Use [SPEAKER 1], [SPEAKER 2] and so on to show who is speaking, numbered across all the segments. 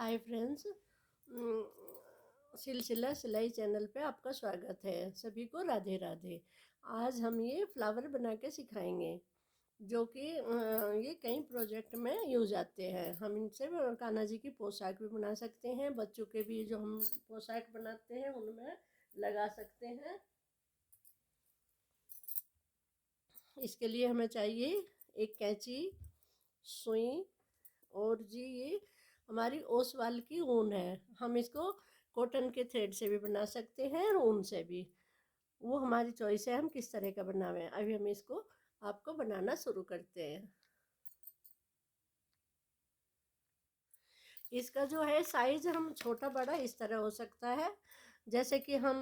[SPEAKER 1] Hi friends. सिलसिला सिलाई channel पे आपका स्वागत है। सभी को राधे राधे। आज हम ये फ्लावर बना के सिखाएंगे जो कि ये कई प्रोजेक्ट में यूज आते हैं। हम इनसे कान्हा जी की पोशाक भी बना सकते हैं, बच्चों के भी जो हम पोशाक बनाते हैं उनमें लगा सकते हैं। इसके लिए हमें चाहिए एक कैंची, सुई और जी ये हमारी ओसवाल की ऊन है। हम इसको कॉटन के थ्रेड से भी बना सकते हैं और ऊन से भी, वो हमारी चॉइस है हम किस तरह का बनावे। अभी हम इसको आपको बनाना शुरू करते हैं। इसका जो है साइज हम छोटा बड़ा इस तरह हो सकता है। जैसे कि हम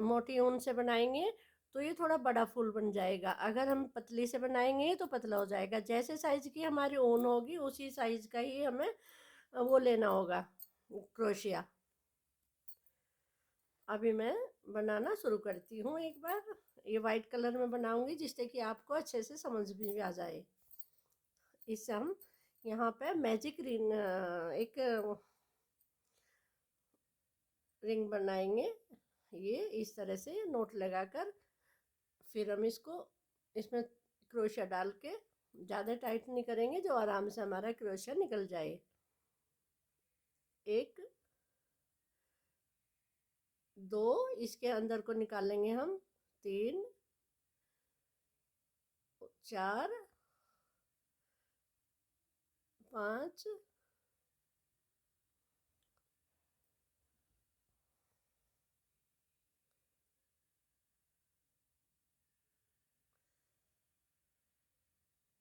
[SPEAKER 1] मोटी ऊन से बनाएंगे तो ये थोड़ा बड़ा फूल बन जाएगा, अगर हम पतली से बनाएंगे तो पतला हो जाएगा। जैसे साइज की हमारी ऊन होगी उसी साइज का ही हमें वो लेना होगा, क्रोशिया। अभी मैं बनाना शुरू करती हूँ। एक बार ये वाइट कलर में बनाऊंगी जिससे कि आपको अच्छे से समझ भी आ जाए। इससे हम यहाँ पे मैजिक रिंग, एक रिंग बनाएंगे। ये इस तरह से नोट लगाकर फिर हम इसको इसमें क्रोशिया डाल के ज़्यादा टाइट नहीं करेंगे, जो आराम से हमारा क्रोशिया निकल जाए। एक, दो, इसके अंदर को निकालेंगे हम। तीन, चार, पाँच,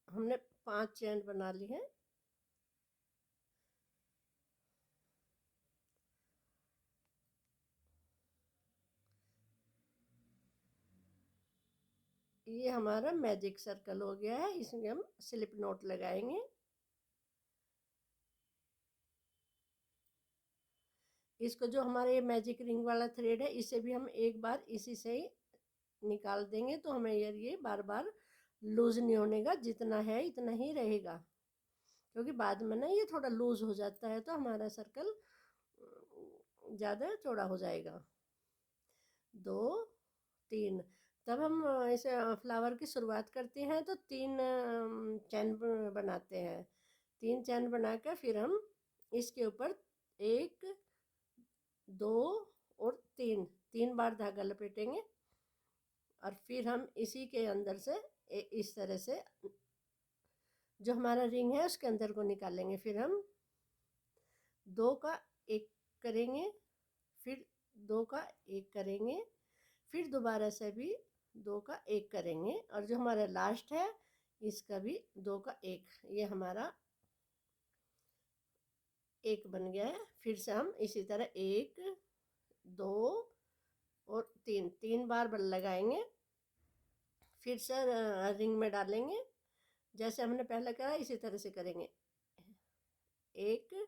[SPEAKER 1] हमने 5 चैन बना ली हैं। ये हमारा मैजिक सर्कल हो गया है, इसमें हम स्लिप नोट लगाएंगे। इसको जो हमारा ये मैजिक रिंग वाला थ्रेड है इसे भी हम एक बार इसी से ही निकाल देंगे, तो हमें ये बार बार लूज नहीं होने का, जितना है इतना ही रहेगा। क्योंकि बाद में ना ये थोड़ा लूज हो जाता है तो हमारा सर्कल ज़्यादा चौड़ा हो जाएगा। दो, तीन, तब हम इसे फ्लावर की शुरुआत करते हैं तो 3 चैन बनाते हैं। 3 चैन बनाकर फिर हम इसके ऊपर 1, 2 और 3, 3 बार धागा लपेटेंगे और फिर हम इसी के अंदर से इस तरह से जो हमारा रिंग है उसके अंदर को निकालेंगे। फिर हम 2 का 1 करेंगे, फिर 2 का 1 करेंगे, फिर दोबारा से भी 2 का 1 करेंगे और जो हमारा लास्ट है इसका भी 2 का 1, ये हमारा 1 बन गया है। फिर से हम इसी तरह 1, 2 और 3, 3 बार बल लगाएंगे। फिर से रिंग में डालेंगे, जैसे हमने पहले करा इसी तरह से करेंगे। 1,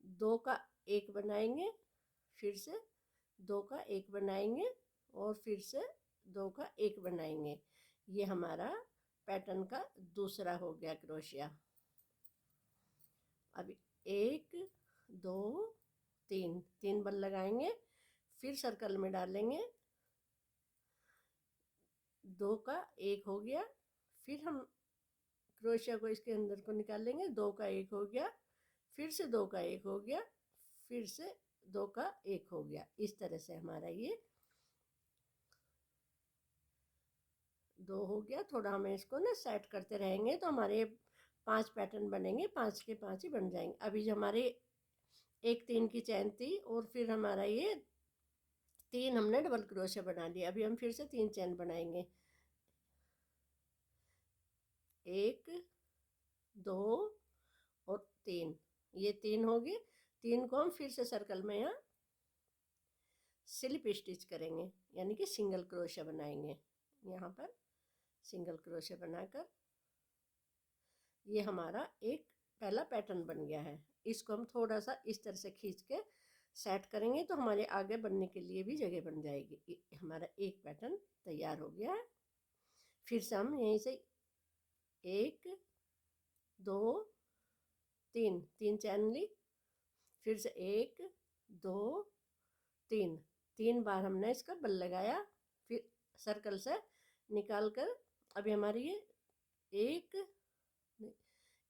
[SPEAKER 1] 2 का 1 बनाएंगे, फिर से 2 का 1 बनाएंगे और फिर से 2 का 1 बनाएंगे। ये हमारा पैटर्न का दूसरा हो गया क्रोशिया। अभी 1, 2, 3, 3 बल लगाएंगे, फिर सर्कल में डालेंगे। 2 का 1 हो गया, फिर हम क्रोशिया को इसके अंदर को निकालेंगे। 2 का 1 हो गया, फिर से 2 का 1 हो गया, फिर से 2 का 1 हो गया। इस तरह से हमारा ये 2 हो गया। थोड़ा हमें इसको ना सेट करते रहेंगे तो हमारे 5 पैटर्न बनेंगे, 5 के 5 ही बन जाएंगे। अभी जो हमारे एक 3 की चैन थी और फिर हमारा ये 3 हमने डबल क्रोशिया बना लिया। अभी हम फिर से 3 चैन बनाएंगे। 1, 2 और 3, ये 3 हो गए। 3 को हम फिर से सर्कल में यहाँ स्लिप स्टिच करेंगे, यानी कि सिंगल क्रोशिया बनाएंगे। यहाँ पर सिंगल क्रोशिया बनाकर ये हमारा एक पहला पैटर्न बन गया है। इसको हम थोड़ा सा इस तरह से खींच के सेट करेंगे तो हमारे आगे बनने के लिए भी जगह बन जाएगी। हमारा एक पैटर्न तैयार हो गया है। फिर से हम यहीं से 1, 2, 3, 3 चैन ली, फिर से 1 2 3, 3 बार हमने इसका बल लगाया, फिर सर्कल से निकाल कर अभी हमारी ये 1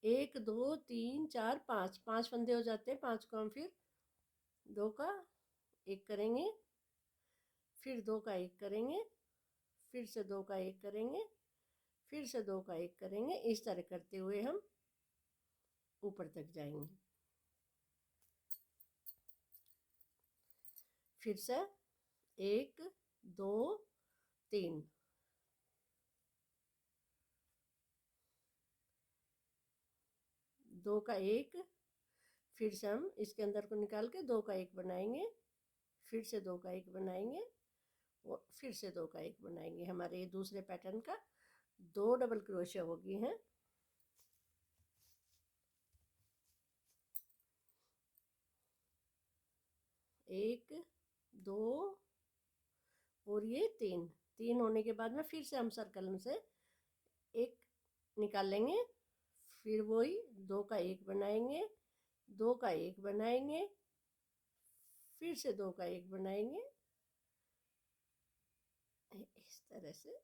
[SPEAKER 1] 1 2 3 4 5, 5 फंदे हो जाते हैं। 5 को हम फिर 2 का 1 करेंगे, फिर 2 का 1 करेंगे, फिर से 2 का 1 करेंगे, फिर से 2 का 1 करेंगे। इस तरह करते हुए हम ऊपर तक जाएंगे। फिर से 1 2 3, 2 का 1, फिर से हम इसके अंदर को निकाल के 2 का 1 बनाएंगे, फिर से 2 का 1 बनाएंगे और फिर से 2 का 1 बनाएंगे। हमारे ये दूसरे पैटर्न का 2 डबल क्रोशिया हो गई हैं। एक 2 और ये 3, 3 होने के बाद में फिर से हम सर्कल से 1 निकाल लेंगे, फिर वही 2 का 1 बनाएंगे, 2 का 1 बनाएंगे, फिर से 2 का 1 बनाएंगे। इस तरह से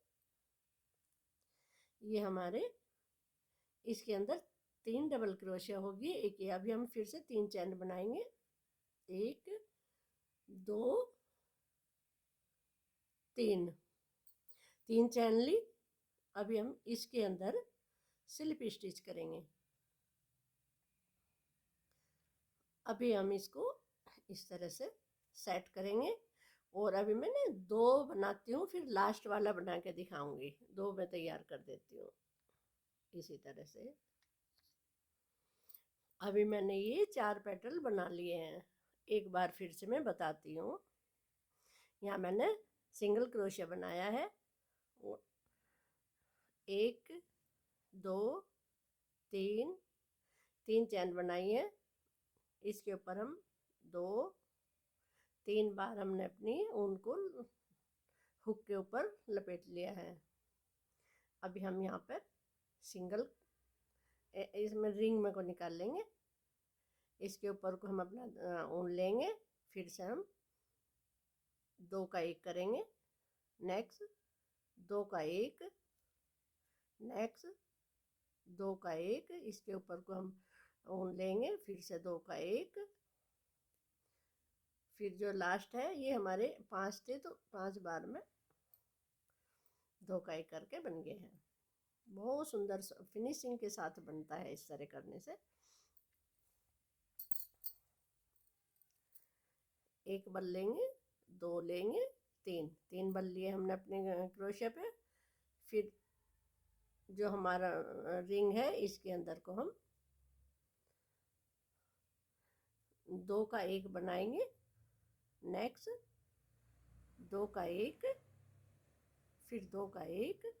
[SPEAKER 1] ये हमारे इसके अंदर 3 डबल क्रोशिया होगी। एक ये अभी हम फिर से 3 चैन बनाएंगे, 1 2 3, 3 चैन ली। अभी हम इसके अंदर स्लिप स्टिच करेंगे। अभी हम इसको इस तरह से सेट करेंगे और अभी मैंने 2 बनाती हूँ, फिर लास्ट वाला बना के दिखाऊंगी। 2 मैं तैयार कर देती हूँ इसी तरह से। अभी मैंने ये 4 पेटल बना लिए हैं। एक बार फिर से मैं बताती हूँ। यहाँ मैंने सिंगल क्रोशिया बनाया है, 1 2 3, 3 चैन बनाई है। इसके ऊपर हम 2 3 बार हमने अपनी ऊन को हुक के ऊपर लपेट लिया है। अभी हम यहाँ पर सिंगल इसमें रिंग में को निकाल लेंगे। इसके ऊपर को हम अपना ऊन लेंगे, फिर से हम 2 का 1 करेंगे, नेक्स्ट 2 का 1, नेक्स्ट 2 का 1, इसके ऊपर को हम ऊन लेंगे, फिर से 2 का 1, फिर जो लास्ट है ये हमारे 5 थे तो 5 बार में 2 का 1 करके बन गए हैं। बहुत सुंदर फिनिशिंग के साथ बनता है इस तरह करने से। एक बल लेंगे, 2 लेंगे, 3 बल लिए हमने अपने क्रोशिया पे। फिर जो हमारा रिंग है इसके अंदर को हम 2 का 1 बनाएंगे, नेक्स्ट 2 का 1, फिर 2 का 1,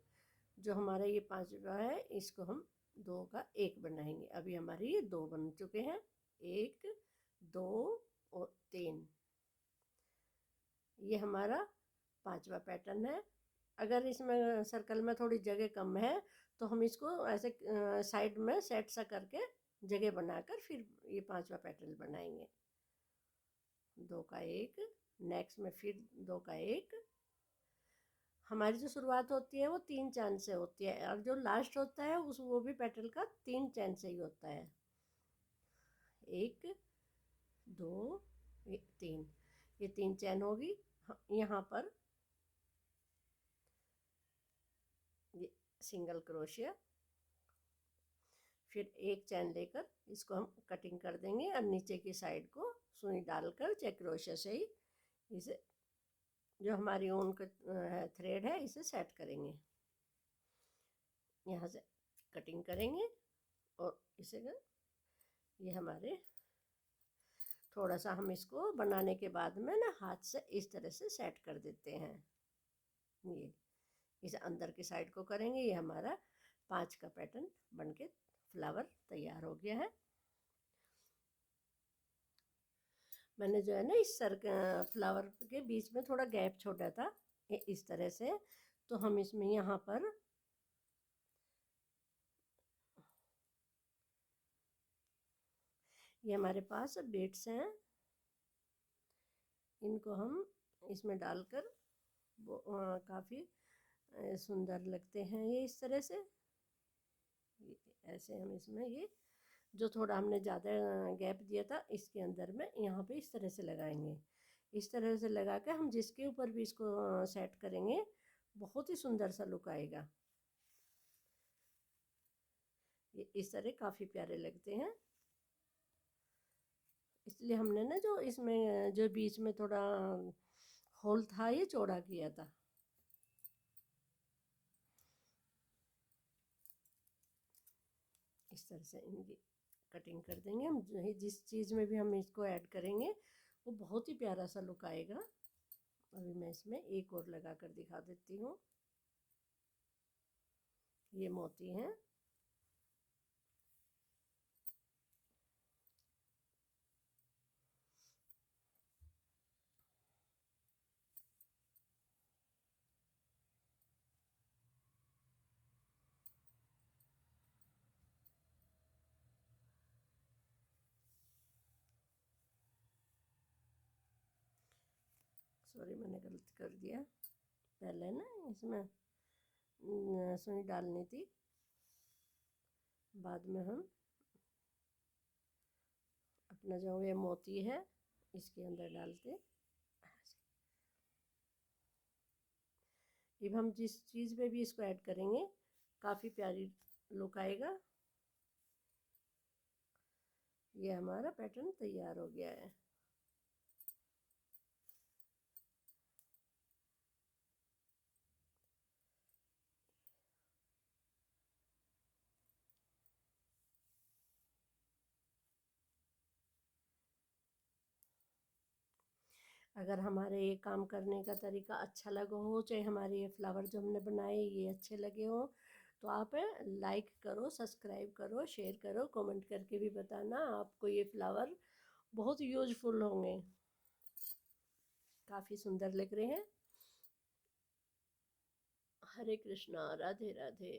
[SPEAKER 1] जो हमारा ये 5वां है इसको हम 2 का 1 बनाएंगे। अभी हमारे ये 2 बन चुके हैं, 1 2 और 3। ये हमारा 5वां पैटर्न है। अगर इसमें सर्कल में थोड़ी जगह कम है तो हम इसको ऐसे साइड में सेट सा करके जगह बनाकर फिर ये 5वां पैटर्न बनाएंगे। 2 का 1, नेक्स्ट में फिर 2 का 1। हमारी जो शुरुआत होती है वो 3 चैन से होती है और जो लास्ट होता है उस वो भी पैटर्न का 3 चैन से ही होता है। 1 2 3, ये 3 चैन होगी। यहाँ पर ये सिंगल क्रोशिया, फिर 1 चैन लेकर इसको हम कटिंग कर देंगे और नीचे की साइड को सुई डालकर चेक क्रोशिया से ही इसे जो हमारी ऊन का थ्रेड है इसे सेट करेंगे। यहाँ से कटिंग करेंगे और इसे ये हमारे थोड़ा सा हम इसको बनाने के बाद में ना हाथ से इस तरह से सेट कर देते हैं। ये इस अंदर की साइड को करेंगे। ये हमारा 5 का पैटर्न बनके फ्लावर तैयार हो गया है। मैंने जो है ना इस फ्लावर के बीच में थोड़ा गैप छोड़ा था इस तरह से, तो हम इसमें यहाँ पर ये हमारे पास बीट्स हैं, इनको हम इसमें डालकर काफ़ी सुंदर लगते हैं ये इस तरह से। ऐसे हम इसमें ये जो थोड़ा हमने ज़्यादा गैप दिया था इसके अंदर में यहाँ पे इस तरह से लगाएंगे। इस तरह से लगा के हम जिसके ऊपर भी इसको सेट करेंगे बहुत ही सुंदर सा लुक आएगा। ये इस तरह काफ़ी प्यारे लगते हैं। इसलिए हमने ना जो इसमें जो बीच में थोड़ा होल था ये चौड़ा किया था। इस तरह से इनकी कटिंग कर देंगे हम। जिस चीज़ में भी हम इसको ऐड करेंगे वो बहुत ही प्यारा सा लुक आएगा। अभी मैं इसमें एक और लगा कर दिखा देती हूँ। ये मोती हैं। सॉरी मैंने गलत कर दिया, पहले ना इसमें सुई डालनी थी, बाद में हम अपना जो ये मोती है इसके अंदर डालते। अब हम जिस चीज़ पे भी इसको ऐड करेंगे काफ़ी प्यारी लुक आएगा। ये हमारा पैटर्न तैयार हो गया है। अगर हमारे ये काम करने का तरीका अच्छा लगा हो, चाहे हमारे ये फ्लावर जो हमने बनाए ये अच्छे लगे हो, तो आप लाइक करो, सब्सक्राइब करो, शेयर करो, कमेंट करके भी बताना आपको ये फ्लावर बहुत यूजफुल होंगे। काफ़ी सुंदर लग रहे हैं। हरे कृष्णा, राधे राधे।